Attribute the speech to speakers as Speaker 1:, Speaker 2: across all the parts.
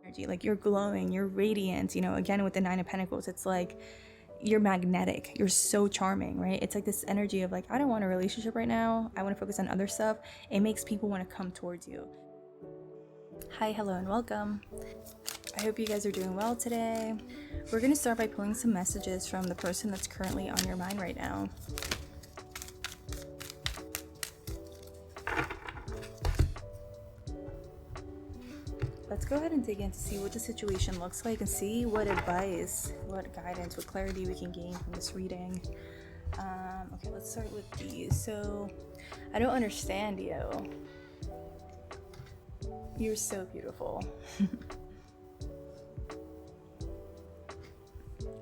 Speaker 1: Energy, like you're glowing, you're radiant, you know, again with the Nine of Pentacles, it's like you're magnetic, you're so charming, right? It's like this energy of like, I don't want a relationship right now, I want to focus on other stuff. It makes people want to come towards you. Hi, hello, and welcome. I hope you guys are doing well today. We're going to start by pulling some messages from the person that's currently on your mind right now. Let's go ahead and dig in to see what the situation looks like and see what advice, what guidance, what clarity we can gain from this reading. Okay, let's start with these. So, I don't understand you. You're so beautiful.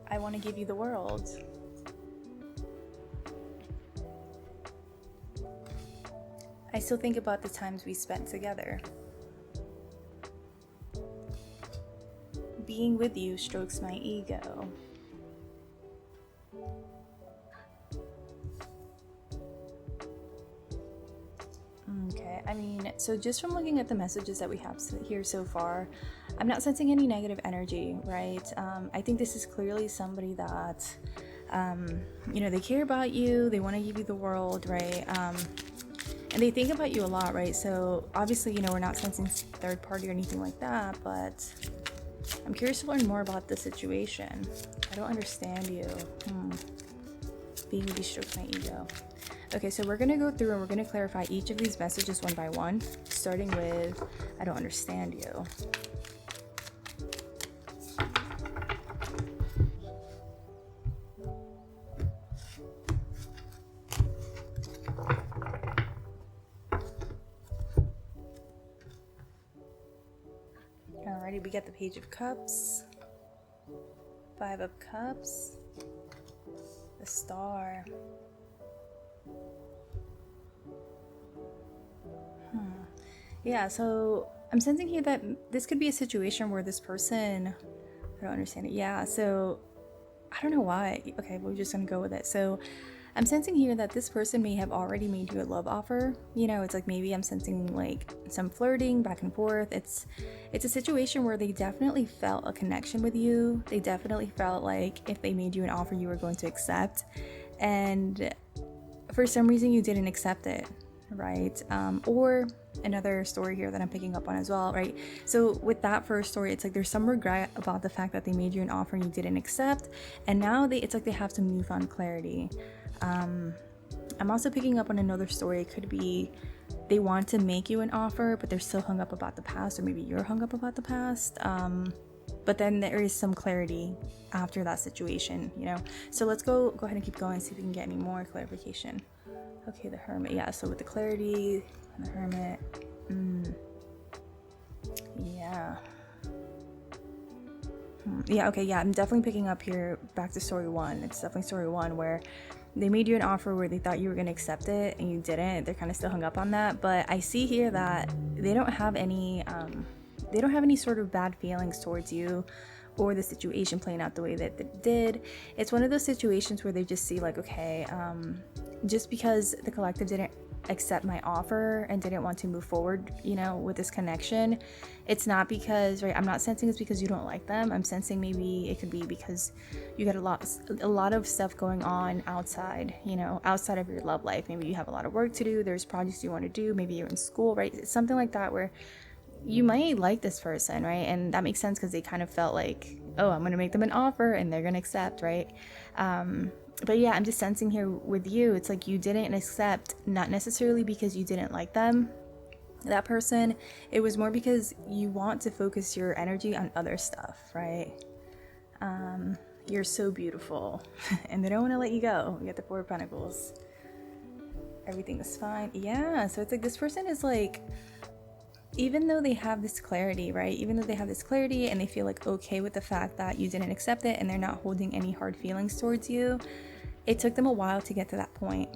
Speaker 1: I want to give you the world. I still think about the times we spent together. Being with you strokes my ego. Okay, I mean, so just from looking at the messages that we have here so far, I'm not sensing any negative energy, right? I think this is clearly somebody that, you know, they care about you, they want to give you the world, right? And they think about you a lot, right? So obviously, you know, we're not sensing third party or anything like that, but I'm curious to learn more about the situation. I don't understand you. Being with you strokes my ego. Okay, so we're going to go through and we're going to clarify each of these messages one by one, starting with, I don't understand you. Alrighty, we got the Page of Cups, Five of Cups, the Star. Yeah, so I'm sensing here that this could be a situation where this person, I don't understand it. Yeah, so I don't know why. Okay, we're just gonna go with it. So I'm sensing here that this person may have already made you a love offer. You know, it's like maybe I'm sensing like some flirting back and forth. It's a situation where they definitely felt a connection with you. They definitely felt like if they made you an offer, you were going to accept. And for some reason, you didn't accept it, right? Or another story here that I'm picking up on as well, right? So with that first story, it's like there's some regret about the fact that they made you an offer and you didn't accept, and now it's like they have some newfound clarity. I'm also picking up on another story. It could be they want to make you an offer, but they're still hung up about the past, or maybe you're hung up about the past. But then there is some clarity after that situation, you know? So let's go ahead and keep going, see if we can get any more clarification. Okay, the Hermit. Yeah, so with the clarity and the Hermit. Yeah. Yeah, okay, yeah, I'm definitely picking up here back to story one. It's definitely story one where they made you an offer where they thought you were going to accept it and you didn't. They're kind of still hung up on that. But I see here that they don't have any sort of bad feelings towards you or the situation playing out the way that it did. It's one of those situations where they just see like, okay, just because the collective didn't accept my offer and didn't want to move forward, you know, with this connection, it's not because, right, I'm not sensing it's because you don't like them. I'm sensing maybe it could be because you got a lot of stuff going on outside, you know, outside of your love life. Maybe you have a lot of work to do, there's projects you want to do, maybe you're in school, right? It's something like that where you might like this person, right? And that makes sense because they kind of felt like, oh, I'm gonna make them an offer and they're gonna accept, right? But yeah, I'm just sensing here with you, it's like you didn't accept, not necessarily because you didn't like them, that person. It was more because you want to focus your energy on other stuff, right? You're so beautiful and they don't want to let you go. You got the Four of Pentacles. Everything is fine. Yeah, so it's like this person is like, even though they have this clarity, right? Even though they have this clarity and they feel like okay with the fact that you didn't accept it and they're not holding any hard feelings towards you, it took them a while to get to that point.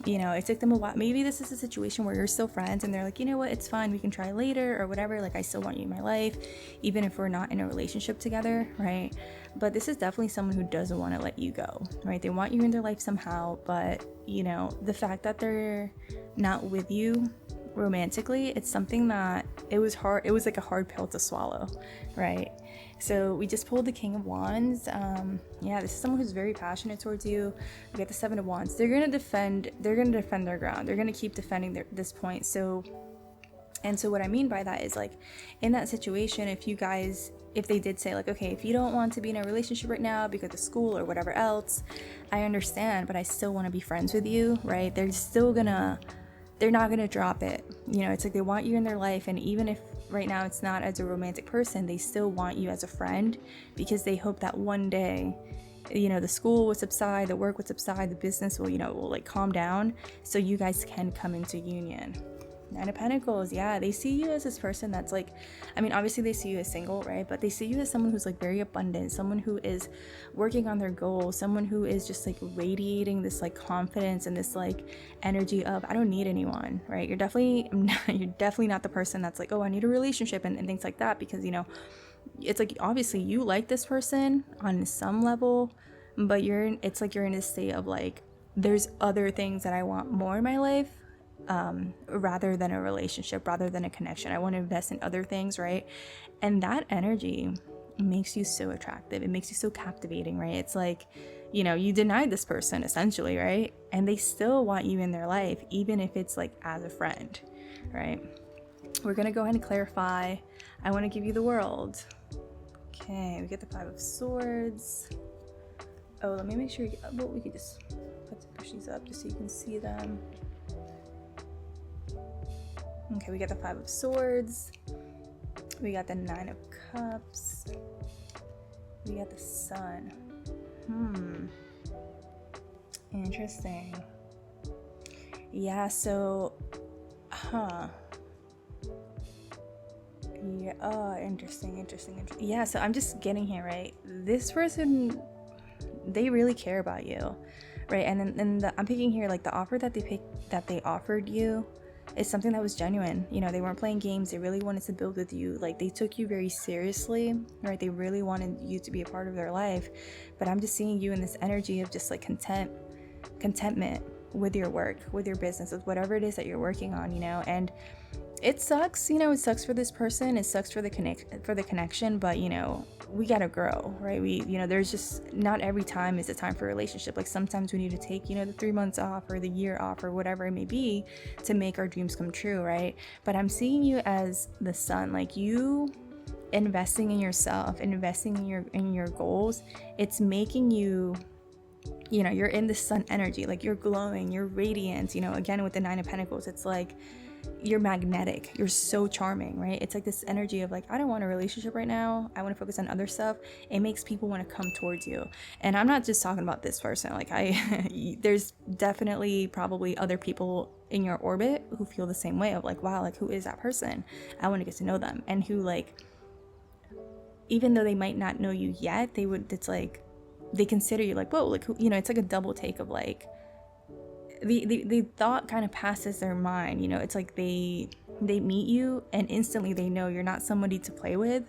Speaker 1: You know, it took them a while. Maybe this is a situation where you're still friends and they're like, you know what, it's fine, we can try later or whatever. Like, I still want you in my life, even if we're not in a relationship together, right? But this is definitely someone who doesn't want to let you go, right? They want you in their life somehow, but, you know, the fact that they're not with you romantically, it's something that it was hard. It was like a hard pill to swallow, right? So we just pulled the King of Wands. Yeah, this is someone who's very passionate towards you. We got the Seven of Wands. They're gonna defend their ground. They're gonna keep defending this point. So what I mean by that is, like, in that situation, if they did say, like, okay, if you don't want to be in a relationship right now because of school or whatever else, I understand, but I still want to be friends with you, right? They're not gonna drop it. You know, it's like they want you in their life, and even if right now it's not as a romantic person, they still want you as a friend, because they hope that one day, you know, the school will subside, the work will subside, the business will, will like calm down, so you guys can come into union. Nine of Pentacles, yeah, they see you as this person that's like, I mean, obviously they see you as single, right? But they see you as someone who's like very abundant, someone who is working on their goals, someone who is just like radiating this like confidence and this like energy of, I don't need anyone, right? You're definitely not the person that's like, oh, I need a relationship and things like that, because, it's like, obviously you like this person on some level, but it's like you're in a state of like, there's other things that I want more in my life, rather than a relationship, rather than a connection. I want to invest in other things, right? And that energy makes you so attractive. It makes you so captivating, right? It's like, you denied this person essentially, right? And they still want you in their life, even if it's like as a friend, right? We're gonna go ahead and clarify. I want to give you the World. Okay, we get the Five of Swords. Oh, let me make sure we could just push these up just so you can see them. Okay, we got the Five of Swords. We got the Nine of Cups. We got the Sun. Interesting. Yeah, so, yeah, oh, interesting. Yeah, so I'm just getting here, right? This person, they really care about you, right? And then I'm picking here, like, the offer that they offered you is something that was genuine. They weren't playing games. They really wanted to build with you. Like, they took you very seriously, right? They really wanted you to be a part of their life. But I'm just seeing you in this energy of just like contentment with your work, with your business, with whatever it is that you're working on, and it sucks, it sucks for this person, it sucks for the connection, but we gotta grow, right? There's just, not every time is a time for a relationship. Like, sometimes we need to take, the 3 months off or the year off or whatever it may be to make our dreams come true, right? But I'm seeing you as the Sun, like, you investing in yourself, investing in your goals. It's making you, you're in the Sun energy, like, you're glowing, you're radiant, again with the Nine of Pentacles, it's like you're magnetic, you're so charming, right? It's like this energy of like, I don't want a relationship right now, I want to focus on other stuff. It makes people want to come towards you. And I'm not just talking about this person, like, there's definitely probably other people in your orbit who feel the same way of like, wow, like, who is that person? I want to get to know them. And who, like, even though they might not know you yet, it's like they consider you like, whoa, like, it's like a double take of like, the thought kind of passes their mind, it's like they meet you and instantly they know you're not somebody to play with,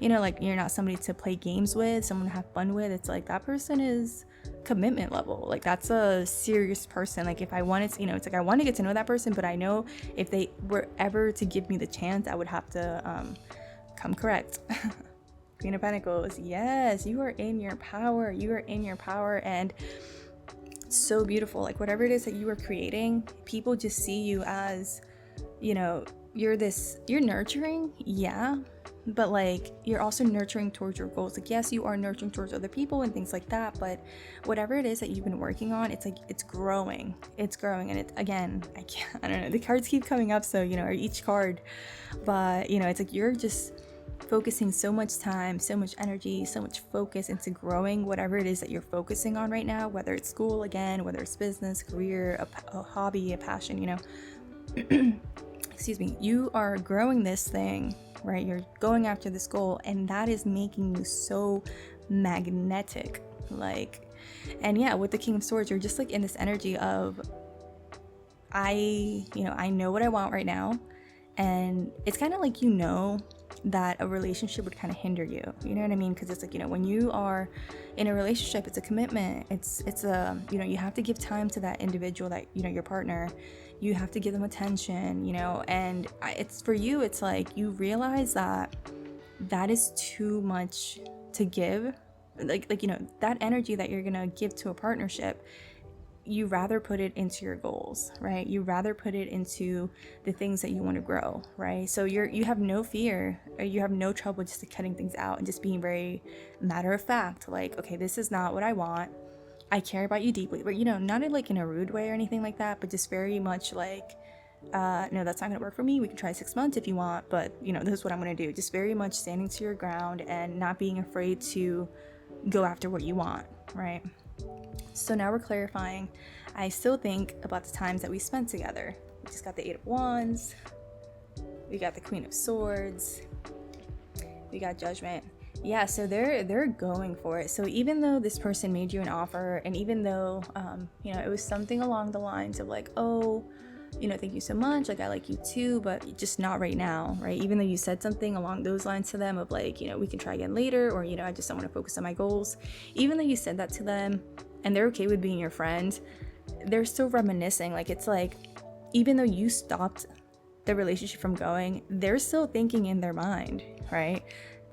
Speaker 1: like, you're not somebody to play games with, someone to have fun with. It's like, that person is commitment level, like, that's a serious person. Like, if I wanted to, it's like, I want to get to know that person, but I know if they were ever to give me the chance, I would have to come correct. Queen of Pentacles, yes, you are in your power, and so beautiful. Like, whatever it is that you are creating, people just see you as, you're nurturing, yeah, but like, you're also nurturing towards your goals. Like, yes, you are nurturing towards other people and things like that, but whatever it is that you've been working on, it's like, it's growing, and it, again, I don't know, the cards keep coming up, so, or each card, but it's like, you're just focusing so much time, so much energy, so much focus into growing whatever it is that you're focusing on right now, whether it's school, again, whether it's business, career, a hobby, a passion, excuse me, you are growing this thing, right? You're going after this goal, and that is making you so magnetic, like, and yeah, with the King of Swords, you're just like in this energy of, I know what I want right now, and it's kind of like, that a relationship would kind of hinder you. You know what I mean? Because it's like, when you are in a relationship, it's a commitment. It's a, you have to give time to that individual, that, your partner. You have to give them attention, and it's for you, it's like you realize that is too much to give. Like, that energy that you're gonna give to a partnership, you rather put it into your goals, right? You rather put it into the things that you want to grow, right? So you have no fear, or you have no trouble just cutting things out and just being very matter of fact, like, okay, this is not what I want. I care about you deeply, but not in a rude way or anything like that, but just very much like, no, that's not gonna work for me. We can try 6 months if you want, but this is what I'm gonna do. Just very much standing to your ground and not being afraid to go after what you want, right? So now we're clarifying. I still think about the times that we spent together. We just got the 8 of Wands. We got the Queen of Swords. We got Judgment. Yeah, so they're going for it. So even though this person made you an offer, and even though it was something along the lines of like, oh, thank you so much, like I like you too, but just not right now, right? Even though you said something along those lines to them of like, we can try again later, or I just don't want to focus on my goals. Even though you said that to them and they're okay with being your friend, they're still reminiscing. Like, it's like, even though you stopped the relationship from going, they're still thinking in their mind, right?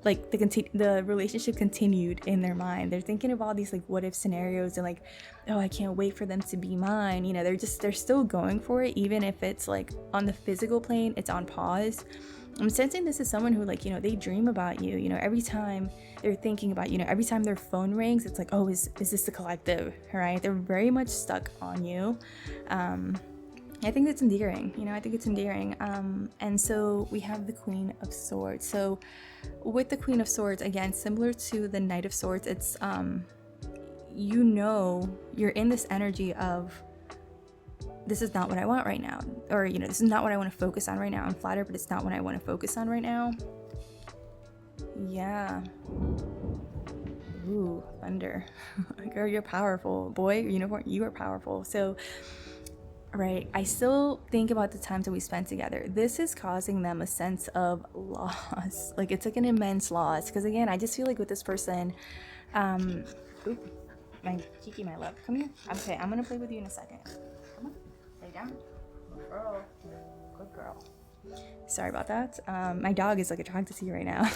Speaker 1: Like the relationship continued in their mind. They're thinking of all these like what if scenarios and like, oh, I can't wait for them to be mine. They're still going for it, even if it's like on the physical plane, it's on pause. I'm sensing this is someone who like, they dream about you. Every time they're thinking about, every time their phone rings, it's like, oh, is this the collective, right? They're very much stuck on you. I think that's endearing. I think it's endearing. And so we have the Queen of Swords. So with the Queen of Swords, again, similar to the Knight of Swords, it's you're in this energy of, this is not what I want right now, or this is not what I want to focus on right now. I'm flattered, but it's not what I want to focus on right now. Yeah. Ooh, thunder. Girl, you're powerful. Boy, unicorn, you are powerful. So right, I still think about the times that we spent together. This is causing them a sense of loss. Like, it's like an immense loss, because again, I just feel like with this person, oop, my Kiki, my love, come here. Okay, I'm gonna play with you in a second. Come on, lay down. Good girl. Good girl. Sorry about that. My dog is like attracted to you right now.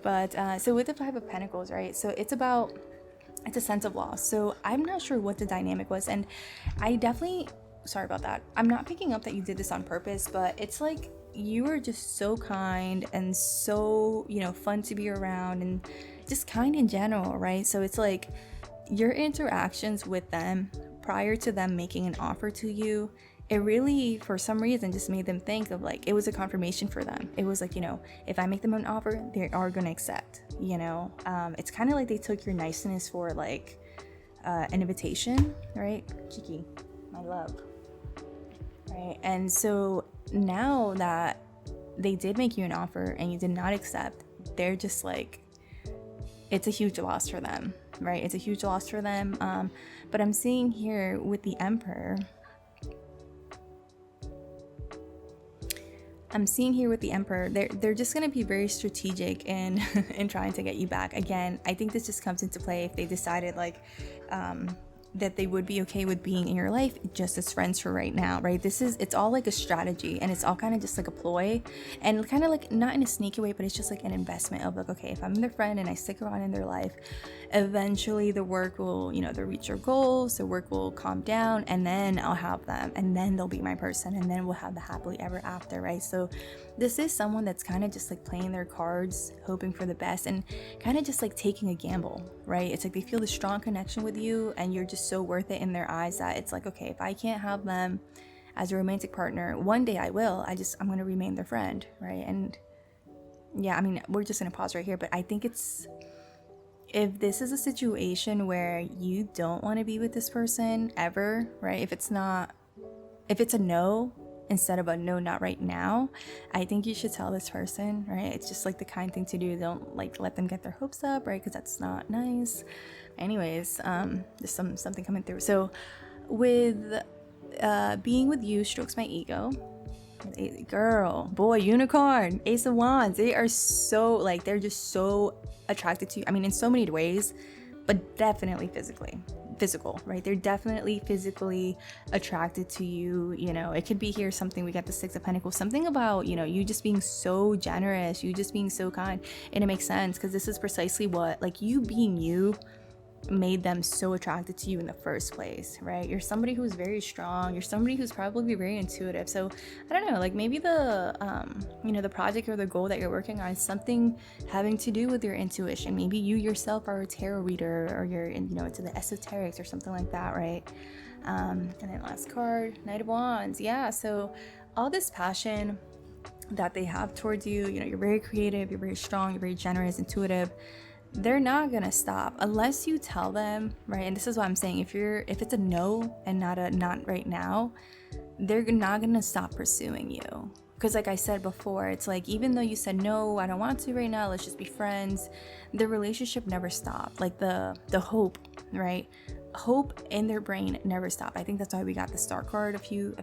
Speaker 1: But so with the Five of Pentacles, right? So it's a sense of loss. So I'm not sure what the dynamic was, and I definitely, sorry about that, I'm not picking up that you did this on purpose, but it's like you were just so kind and so fun to be around, and just kind in general, right? So it's like your interactions with them prior to them making an offer to you, it really, for some reason, just made them think of like, it was a confirmation for them. It was like, if I make them an offer, they are going to accept, it's kind of like they took your niceness for like an invitation, right? Cheeky, my love, right? And so now that they did make you an offer and you did not accept, they're just like, it's a huge loss for them, right? It's a huge loss for them. But I'm seeing here with the Emperor, they're just going to be very strategic in trying to get you back. Again, I think this just comes into play if they decided like that they would be okay with being in your life just as friends for right now, right? It's all like a strategy, and it's all kind of just like a ploy, and kind of like not in a sneaky way, but it's just like an investment of like, okay, if I'm their friend and I stick around in their life, eventually the work will, they'll reach their goals, the work will calm down, and then I'll have them, and then they'll be my person, and then we'll have the happily ever after, right? So this is someone that's kind of just like playing their cards, hoping for the best, and kind of just like taking a gamble, right? It's like they feel the strong connection with you, and you're just so worth it in their eyes that it's like, okay, if I can't have them as a romantic partner, one day I will. I'm going to remain their friend, right? And yeah, I mean, we're just going to pause right here, but I think if this is a situation where you don't want to be with this person ever, right? If it's a no instead of a no, not right now, I think you should tell this person, right? It's just like the kind thing to do. Don't like let them get their hopes up, right? Because that's not nice. Anyways, there's something coming through. So with being with you strokes my ego, girl, boy, unicorn, Ace of Wands. They are so, like, they're just so attracted to you. I mean, in so many ways, but definitely physical, right? They're definitely physically attracted to you. You know, it could be here something, we got the Six of Pentacles, something about, you know, you just being so generous, you just being so kind. And it makes sense because this is precisely what, like, you being you made them so attracted to you in the first place, right? You're somebody who's very strong, you're somebody who's probably very intuitive. So I don't know, like, maybe the you know, the project or the goal that you're working on is something having to do with your intuition. Maybe you yourself are a tarot reader, or you're in, you know, into the esoterics or something like that, right? And then last card, Knight of Wands. Yeah, so all this passion that they have towards you, you know, you're very creative, you're very strong, you're very generous, intuitive. They're not gonna stop unless you tell them, right? And this is what I'm saying, if it's a no and not right now, they're not gonna stop pursuing you. Because like I said before, it's like, even though you said no, I don't want to right now, let's just be friends, the relationship never stopped. Like the hope, right? Hope in their brain never stopped. I think that's why we got the Star card a few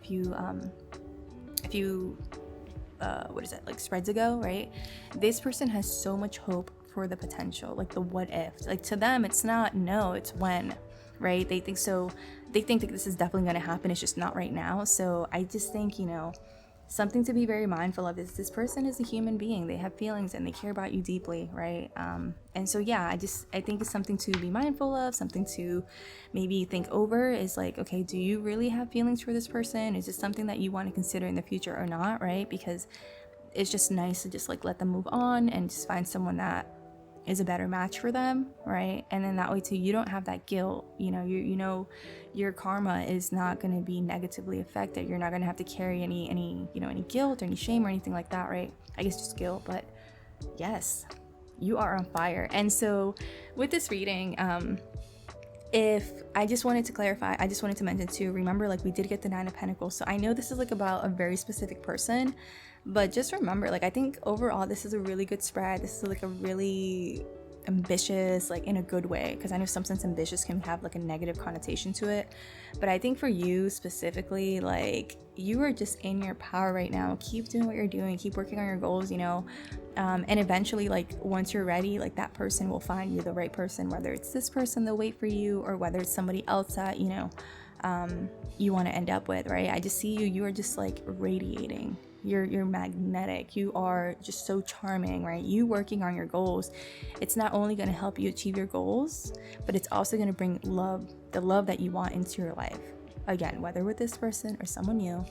Speaker 1: what is it, like spreads ago, right? This person has so much hope for the potential, like the what if. Like, to them, it's not no, it's when, right? They think that this is definitely going to happen, it's just not right now. So I just think, you know, something to be very mindful of is this person is a human being, they have feelings and they care about you deeply, right? And so yeah, I think it's something to be mindful of, something to maybe think over, is like, okay, do you really have feelings for this person? Is this something that you want to consider in the future or not, right? Because it's just nice to just like let them move on and just find someone that is a better match for them, right? And then that way too, you don't have that guilt. You know your karma is not going to be negatively affected. You're not going to have to carry any guilt or any shame or anything like that, right? I guess just guilt. But yes, you are on fire. And so with this reading, if I just wanted to clarify, I just wanted to mention too, remember, like, we did get the Nine of Pentacles, so I know this is like about a very specific person, but just remember, like, I think overall this is a really good spread. This is like a really ambitious, like, in a good way, because I know sometimes ambitious can have like a negative connotation to it, but I think for you specifically, like, you are just in your power right now. Keep doing what you're doing, keep working on your goals, you know, and eventually, like, once you're ready, like, that person will find you, the right person, whether it's this person they'll wait for you, or whether it's somebody else that, you know, you want to end up with, right? I just see you are just like radiating. You're magnetic. You are just so charming, right? You working on your goals, it's not only going to help you achieve your goals, but it's also going to bring love, the love that you want into your life. Again, whether with this person or someone new.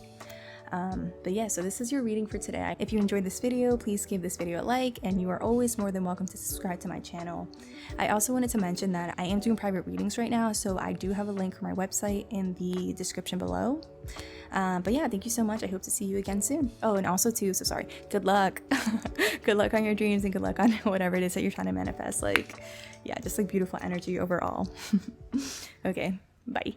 Speaker 1: But yeah, so this is your reading for today. If you enjoyed this video, please give this video a like, and you are always more than welcome to subscribe to my channel. I also wanted to mention that I am doing private readings right now, so I do have a link for my website in the description below. But yeah, thank you so much. I hope to see you again soon. Oh, and also too, so sorry, good luck. Good luck on your dreams, and good luck on whatever it is that you're trying to manifest. Like, yeah, just like beautiful energy overall. Okay, bye.